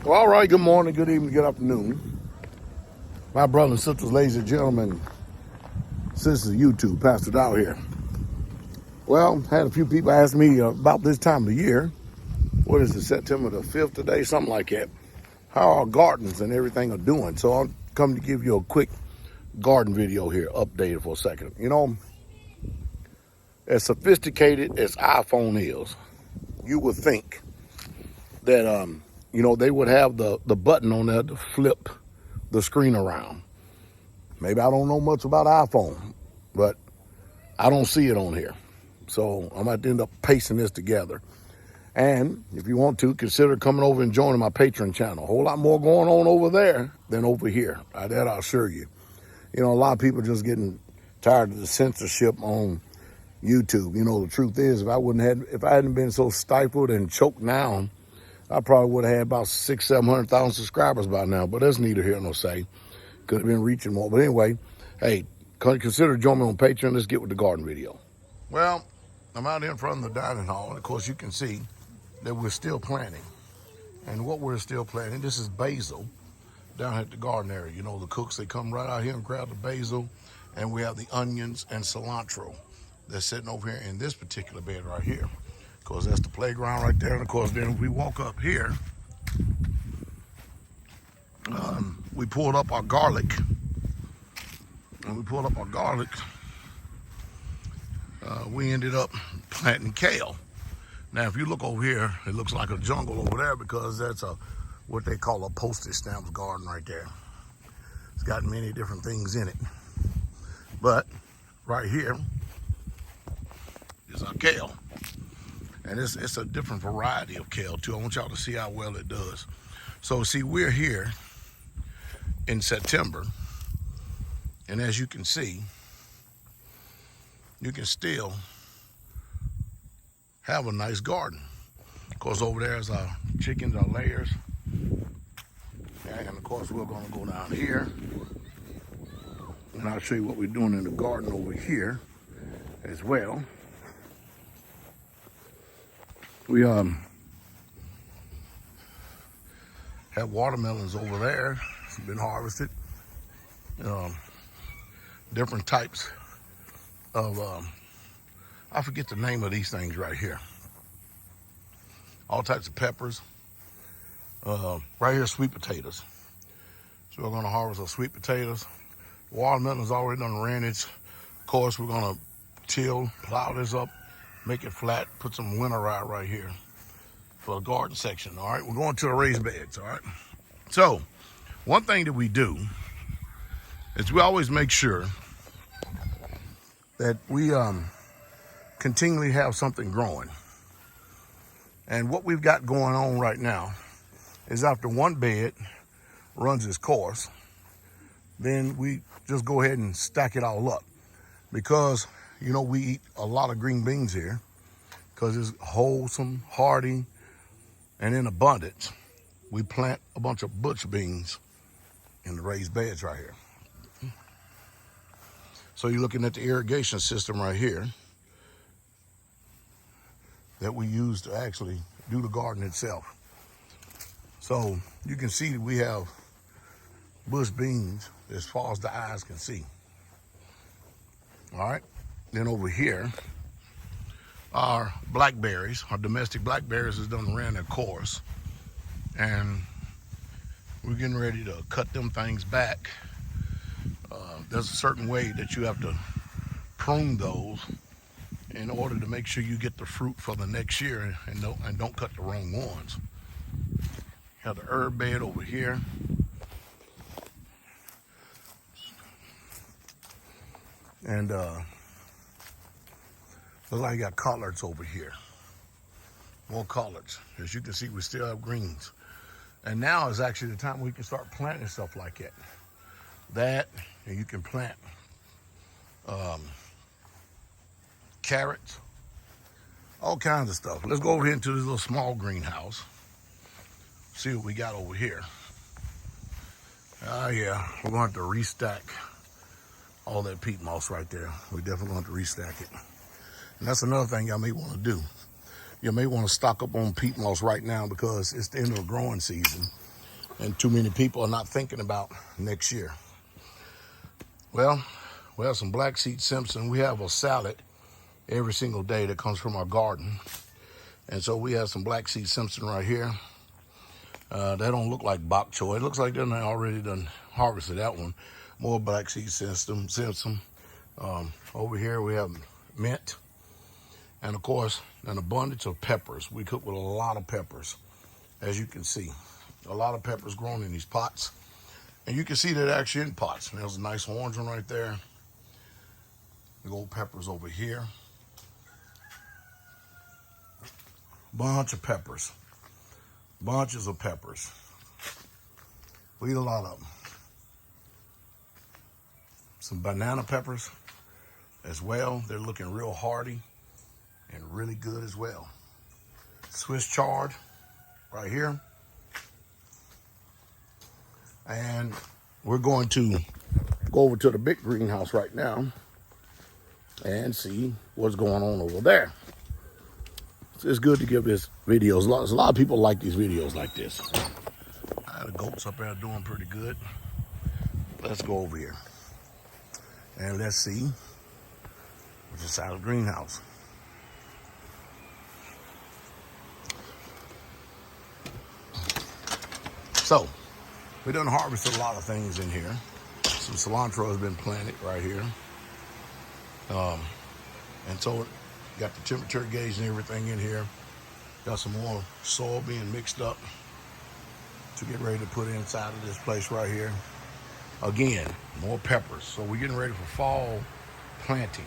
Well, all right, good morning, good evening, good afternoon. My brothers and sisters, ladies and gentlemen, sisters of YouTube, Pastor Dow here. Well, had a few people ask me about this time of the year. What is it, September the 5th today? Something like that. How our gardens and everything are doing. So I'm coming to give you a quick garden video here, updated for a second. You know, as sophisticated as iPhone is, you would think that, they would have the button on there to flip the screen around. Maybe I don't know much about iPhone, but I don't see it on here. So I might end up pasting this together. And if you want to, consider coming over and joining my Patreon channel. A whole lot more going on over there than over here. That I'll assure you. You know, a lot of people just getting tired of the censorship on YouTube. You know, the truth is, if I hadn't been so stifled and choked down, I probably would have had about 600,000-700,000 subscribers by now. But that's neither here nor say. Could have been reaching more. But anyway, hey, consider joining me on Patreon. Let's get with the garden video. Well, I'm out in front of the dining hall. And of course, you can see that we're still planting. And what we're still planting, this is basil down at the garden area. You know, the cooks, they come right out here and grab the basil. And we have the onions and cilantro that's sitting over here in this particular bed right here. Of course, that's the playground right there. And of course, then if we walk up here, we pulled up our garlic. When we pulled up our garlic, we ended up planting kale. Now, if you look over here, it looks like a jungle over there because that's what they call a postage stamps garden right there. It's got many different things in it. But right here is our kale. And it's a different variety of kale, too. I want y'all to see how well it does. So, see, we're here in September. And as you can see, you can still have a nice garden. Of course, over there is our chickens, our layers. And of course, we're gonna go down here. And I'll show you what we're doing in the garden over here as well. We have watermelons over there. It's been harvested. Different types of, I forget the name of these things right here. All types of peppers. Right here, sweet potatoes. So we're gonna harvest our sweet potatoes. Watermelon's already done ran its course. We're gonna plow this up, make it flat, put some winterite right here for the garden section, all right? We're going to the raised beds, all right? So, one thing that we do is we always make sure that we continually have something growing. And what we've got going on right now is after one bed runs its course, then we just go ahead and stack it all up. Because, you know, we eat a lot of green beans here because it's wholesome, hearty, and in abundance. We plant a bunch of butch beans in the raised beds right here. So you're looking at the irrigation system right here that we use to actually do the garden itself. So you can see that we have bush beans as far as the eyes can see. All right, then over here, our blackberries, our domestic blackberries has done ran their course. And we're getting ready to cut them things back. There's a certain way that you have to prune those in order to make sure you get the fruit for the next year and don't cut the wrong ones. Have the herb bed over here. And looks like you got collards over here. More collards. As you can see, we still have greens. And now is actually the time we can start planting stuff like that. And you can plant carrots, all kinds of stuff. Let's go over here into this little small greenhouse. See what we got over here. Yeah, we're going to have to restack all that peat moss right there. We're definitely going to have to restack it. And that's another thing y'all may want to do. You may want to stock up on peat moss right now because it's the end of the growing season. and too many people are not thinking about next year. Well, we have some black seed Simpson. We have a salad every single day that comes from our garden. And so we have some black seed Simpson right here. They don't look like bok choy. It looks like they're already done harvested that one. More black seed Simpson. Over here we have mint. And of course, an abundance of peppers. We cook with a lot of peppers, as you can see. A lot of peppers grown in these pots. And you can see they're actually in pots. And there's a nice orange one right there. The gold peppers over here. Bunch of peppers. Bunches of peppers. We eat a lot of them. Some banana peppers as well. They're looking real hardy and really good as well. Swiss chard right here. And we're going to go over to the big greenhouse right now and see what's going on over there. It's good to give this videos. A lot of people like these videos like this. The goats up there doing pretty good. Let's go over here and let's see what's inside of the greenhouse. So we done harvested a lot of things in here. Some cilantro has been planted right here. And so got the temperature gauge and everything in here. Got some more soil being mixed up to get ready to put inside of this place right here. Again, more peppers. So we're getting ready for fall planting.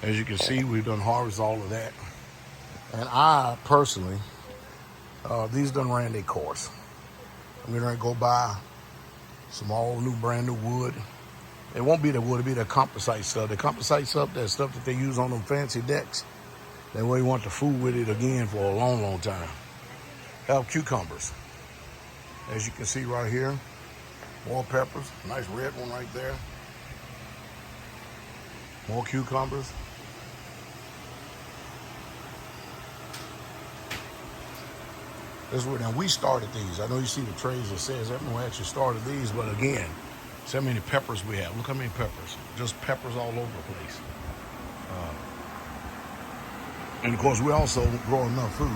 As you can see, we've done harvest all of that. And I personally, these done ran their course. I'm gonna go buy some all new brand new wood. It won't be the wood, it'll be the composite stuff. The composite stuff, that stuff that they use on them fancy decks. That way you want to fool with it again for a long, long time. Have cucumbers. As you can see right here, more peppers, nice red one right there. More cucumbers. This is where now we started these. I know you see the trays that says everyone actually started these, but again, see how many peppers we have. Look how many peppers. Just peppers all over the place. And of course, we also grow enough food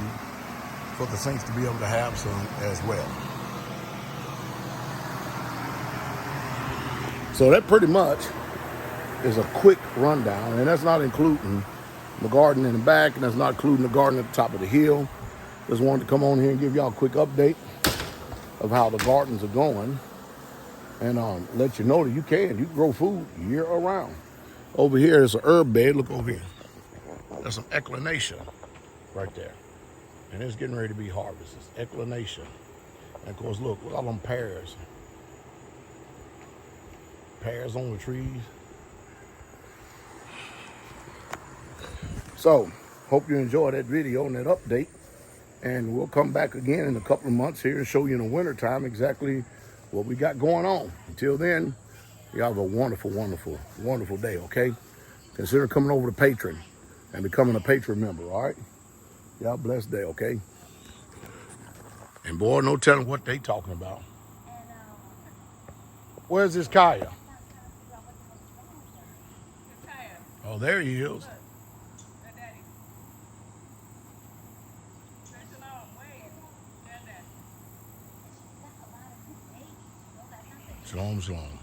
for the saints to be able to have some as well. So that pretty much is a quick rundown, and that's not including the garden in the back, and that's not including the garden at the top of the hill. Just wanted to come on here and give y'all a quick update of how the gardens are going, and let you know that you can grow food year around. Over here is an herb bed. Look over here. That's some echinacea right there. And it's getting ready to be harvested. Echinacea. And of course, look at all them pears. Pears on the trees. So, hope you enjoyed that video and that update. And we'll come back again in a couple of months here and show you in the wintertime exactly what we got going on. Until then, you have a wonderful, wonderful, wonderful day, okay? Consider coming over to Patreon and becoming a Patreon member, all right? Y'all blessed day, okay? And boy, no telling what they talking about. Where's this Kaya? Oh, there he is. Shalom, shalom.